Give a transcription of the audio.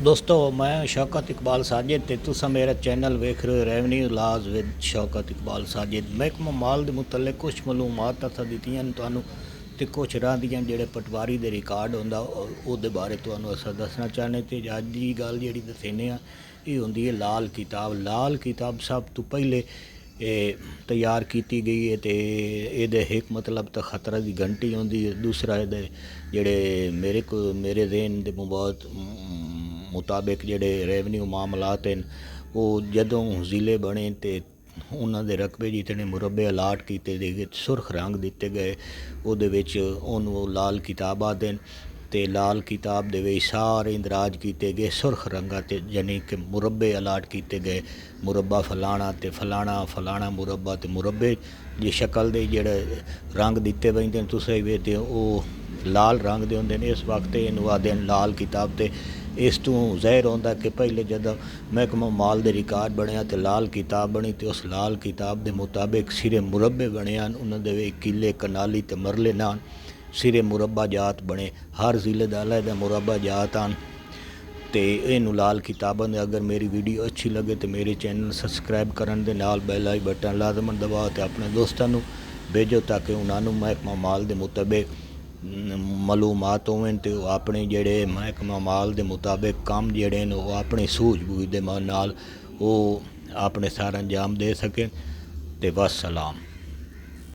दोस्तों मैं शौकत इकबाल साजिद ते तुसा मेरा चैनल वेख रहे हो रेवन्यू लाज विद शौकत इकबाल साजिद। महकमा माल के मुतल्लिक कुछ मालूमात असां दित्तियां तुहानूं ते कुछ राह दियां जेहड़े पटवारी दे रिकॉर्ड हुंदा उहदे बारे तुहानूं असां दसना चाहने ते अज दी गल जिहड़ी दस्सने आ ये हुंदी है लाल किताब। लाल किताब सब तो पहले तैयार की गई है तो ये एक मतलब तो खतरा की घंटी होंदी है, दूसरा ये जेड़े मेरे देन दे मुताबिक जेडे रेवन्यू मामलात हैं वो जदों ज़िले बने तो उन्होंने रकबे जितने मुरबे अलाट किए सुरख रंग दिते गए वो लाल किताब आते हैं। तो लाल किताब दे सारे इंदराज किए गए सुरख रंगा ते यानी कि मुरबे अलाट किए गए, मुरबा फलाना तो फलाना फलाना मुरबा तो मुरबे जी शक्ल के जोड़े रंग दिते बंदे तुम वेखते हो वो लाल रंग के होंगे। इस वक्त इनू आते लाल किताब। तो इस तू ज़ाहिर होंदा कि पहले जब महकमा माल के रिकॉर्ड बनया तो लाल किताब बनी तो उस लाल किताब के मुताबिक सिरे मुरबे बने हैं, उन्होंने किले कनाली तो मरले नान सिरे मुरबा जात बने, हर ज़िले का अलग मुरबा जात आन। तो इनू लाल किताबों ने अगर मेरी वीडियो अच्छी लगे तो मेरे चैनल सबसक्राइब करने के नाल बैल आई बटन लाजमन दबाओ तो अपने दोस्तों भेजो ताकि उन्होंने महकमा माल के मुताबिक मालूमात होवन तो अपने जेड़े महकमा माल के मुताबिक काम जेड़े वो अपनी सूझबूझ के नाल वो अपने सारा अंजाम दे सकें। तो वस्सलाम।